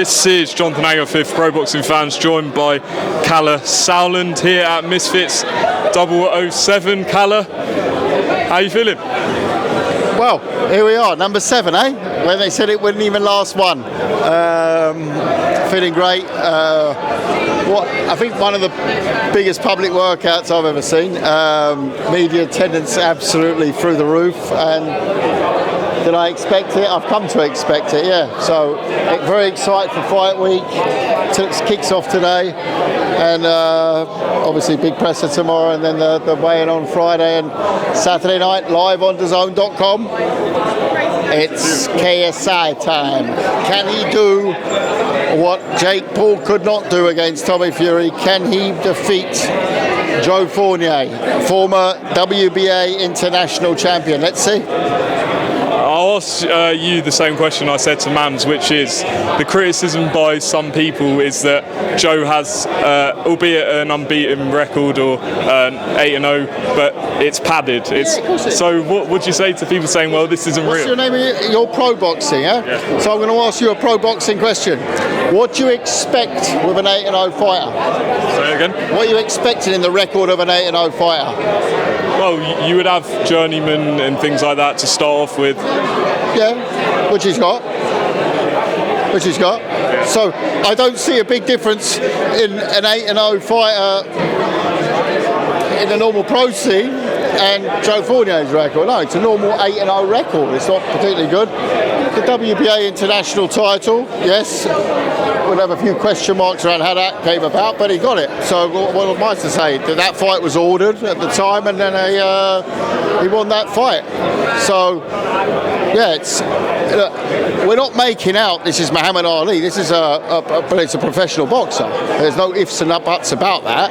This is Jonathan Anger, Fifth Pro Boxing Fans, joined by Kalle Sauerland here at Misfits 007. Kalle, how are you feeling? Well, here we are, number 7, eh? When they said it wouldn't even last one. Feeling great. I think one of the biggest public workouts I've ever seen. Media attendance absolutely through the roof, and did I expect it? I've come to expect it, yeah. So very excited for fight week. Kicks off today, and obviously big presser tomorrow, and then the weigh-in on Friday and Saturday night live on DAZN.com. It's KSI time. Can he do what Jake Paul could not do against Tommy Fury? Can he defeat Joe Fournier, former WBA international champion? Let's see. I'll ask you the same question I said to Mams, which is the criticism by some people is that Joe has, albeit an unbeaten record or 8-0, but it's padded. So what would you say to people saying, well, this isn't real? What's your name? You're pro boxing, yeah? So I'm going to ask you a pro boxing question. What do you expect with an 8-0 fighter? Say it again? What are you expecting in the record of an 8-0 fighter? Well, you would have journeymen and things like that to start off with. Yeah, which he's got. Yeah. So I don't see a big difference in an 8-0 fighter in the normal pro scene and Joe Fournier's record. No, it's a normal 8-0 record. It's not particularly good. The WBA international title, yes, we'll have a few question marks around how that came about, but he got it. So what am I to say? That fight was ordered at the time, and then he won that fight. So yeah, we're not making out this is Muhammad Ali. This is but it's a professional boxer. There's no ifs and buts about that.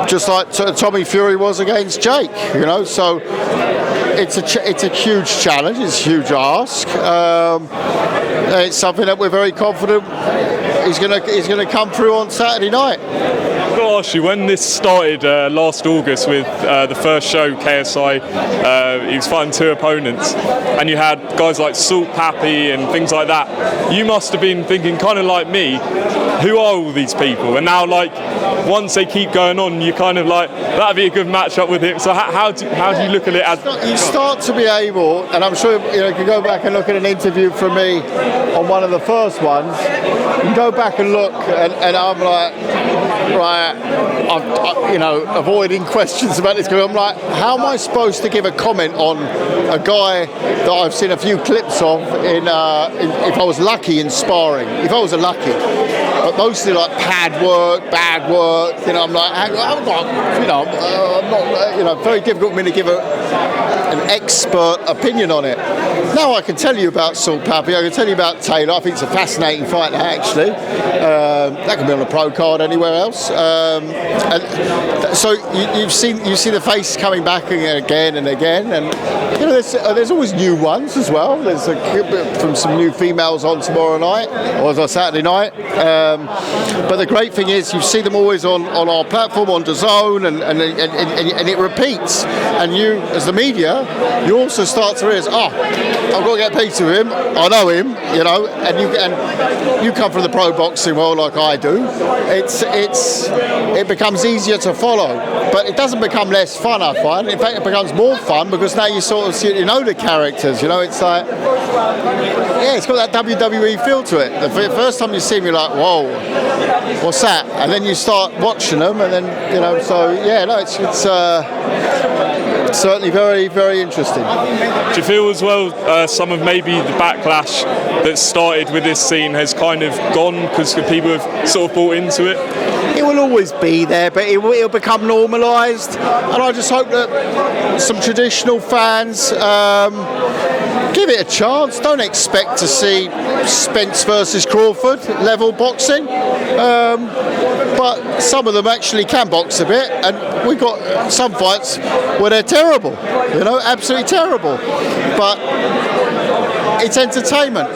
Just like Tommy Fury was against Jake, you know. So it's a huge challenge. It's a huge ask. It's something that we're very confident he's going to come through on Saturday night. I've got to ask you, when this started last August with the first show, KSI, he was fighting 2 opponents, and you had guys like Salt Pappy and things like that. You must have been thinking, kind of like me, who are all these people? And now, like, once they keep going on, you're kind of like, that'd be a good matchup with him. So how do you look at it as... You start to be able, and I'm sure you can go back and look at an interview from me on one of the first ones. You can go back and look, and I'm like, right, I'm avoiding questions about this. I'm like, how am I supposed to give a comment on a guy that I've seen a few clips of in if I was lucky in sparring? If I was lucky, but mostly like pad work, bad work. I'm like, I'm not, very difficult for me to give an expert opinion on it. Now I can tell you about Salt Pappy, I can tell you about Taylor. I think it's a fascinating fight actually. That can be on a pro card anywhere else. And so you see the face coming back again and again, and there's always new ones as well. There's from some new females on tomorrow night or on Saturday night. But the great thing is you see them always on our platform on DAZN, and it repeats. And you, as the media, you also start to realize, I've got to get a piece of him. I know him, and you come from the pro boxing world like I do. It becomes easier to follow, but it doesn't become less fun, I find. In fact, it becomes more fun because now you sort of know the characters. It's like, yeah, it's got that WWE feel to it. The first time you see me, like, whoa, what's that? And then you start watching them, and then it's certainly very, very interesting. Do you feel as well some of maybe the backlash that started with this scene has kind of gone because people have sort of bought into it? It will always be there, but it'll become normalised, and I just hope that some traditional fans give it a chance. Don't expect to see Spence versus Crawford level boxing, but some of them actually can box a bit, and we've got some fights where they're terrible, absolutely terrible, but it's entertainment.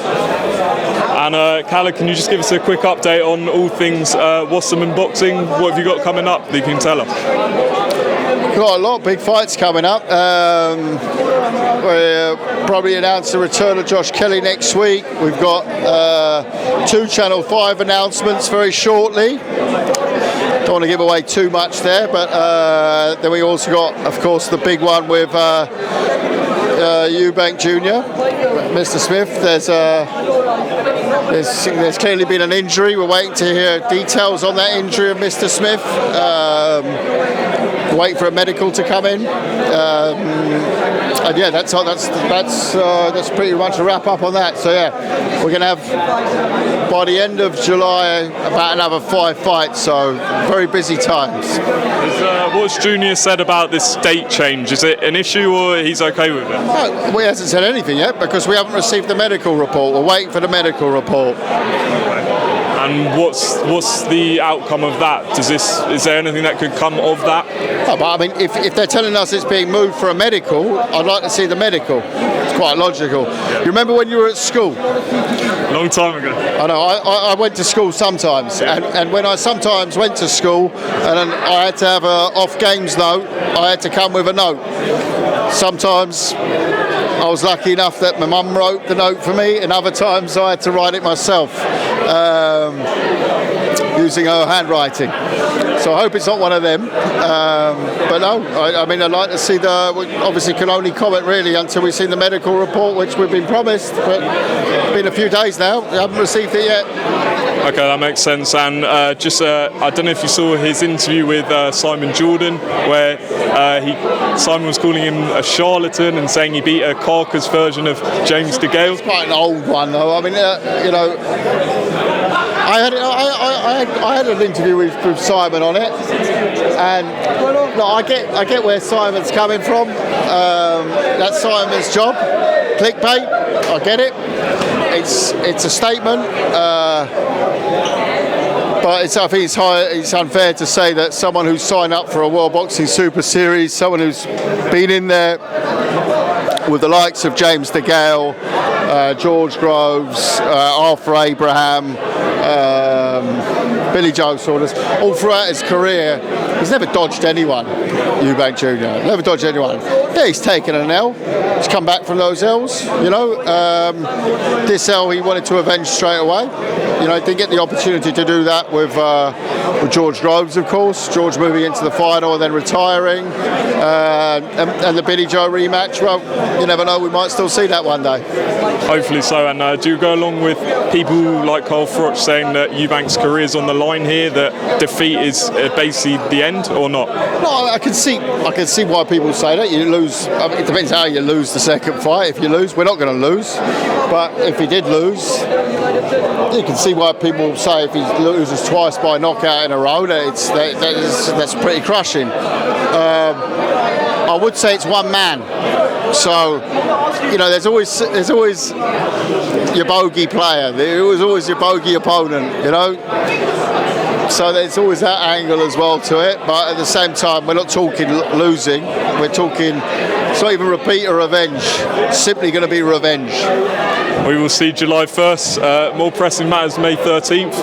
And Kalle, can you just give us a quick update on all things Wasserman Boxing? What have you got coming up that you can tell us? Got a lot of big fights coming up. We'll probably announce the return of Josh Kelly next week. We've got 2 Channel 5 announcements very shortly. Don't want to give away too much there, but then we also got, of course, the big one with Eubank Jr, Mr. Smith. There's clearly been an injury. We're waiting to hear details on that injury of Mr. Smith. Wait for a medical to come in. And yeah, that's pretty much a wrap up on that. So yeah, we're going to have, by the end of July, about another 5 fights. So very busy times. What's Junior said about this date change? Is it an issue or he's okay with it? No, he hasn't said anything yet because we haven't received the medical report. We're waiting for the medical report. And what's the outcome of that? Is there anything that could come of that? Oh, but I mean, if they're telling us it's being moved for a medical, I'd like to see the medical. It's quite logical. Yeah. You remember when you were at school? Long time ago. I know. I went to school sometimes, and when I sometimes went to school, and I had to have a off games note, I had to come with a note. Sometimes I was lucky enough that my mum wrote the note for me, and other times I had to write it myself, using her handwriting. So I hope it's not one of them. But no, I mean, I'd like to see we obviously can only comment really until we've seen the medical report, which we've been promised, but it's been a few days now. We haven't received it yet. Okay, that makes sense. And I don't know if you saw his interview with Simon Jordan, where Simon was calling him a charlatan and saying he beat a carcass version of James DeGale. It's quite an old one, though. I mean, you know, I had an interview with Simon on it, and no, I get where Simon's coming from. That's Simon's job. Clickbait, I get it. It's a statement, but I think it's unfair to say that someone who's signed up for a World Boxing Super Series, someone who's been in there with the likes of James DeGale, George Groves, Arthur Abraham, Billy Joe Saunders, all throughout his career, he's never dodged anyone. Eubank Jr. Never dodged anyone. Yeah, he's taken an L. He's come back from those L's. You know, this L he wanted to avenge straight away. You know, he didn't get the opportunity to do that with George Groves, of course. George moving into the final and then retiring, and the Billy Joe rematch. Well, you never know. We might still see that one day. Hopefully so. And do you go along with people like Kalle Froch saying that Eubank's career is on the line here, that defeat is basically the end, or not? No, I can see why people say that. You lose. I mean, it depends how you lose the second fight. If you lose, we're not going to lose. But if he did lose, you can see why people say if he loses twice by knockout in a row, that's pretty crushing. I would say it's one man. So, you know, there's always your bogey player. There was always your bogey opponent. You know. So there's always that angle as well to it, but at the same time, we're not talking losing. We're talking, it's not even repeat or revenge. It's simply going to be revenge. We will see July 1st. More pressing matters May 13th.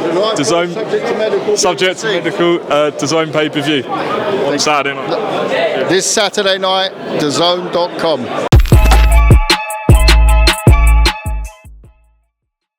Subject to medical. DAZN pay-per-view on Saturday night. This Saturday night, DAZN.com.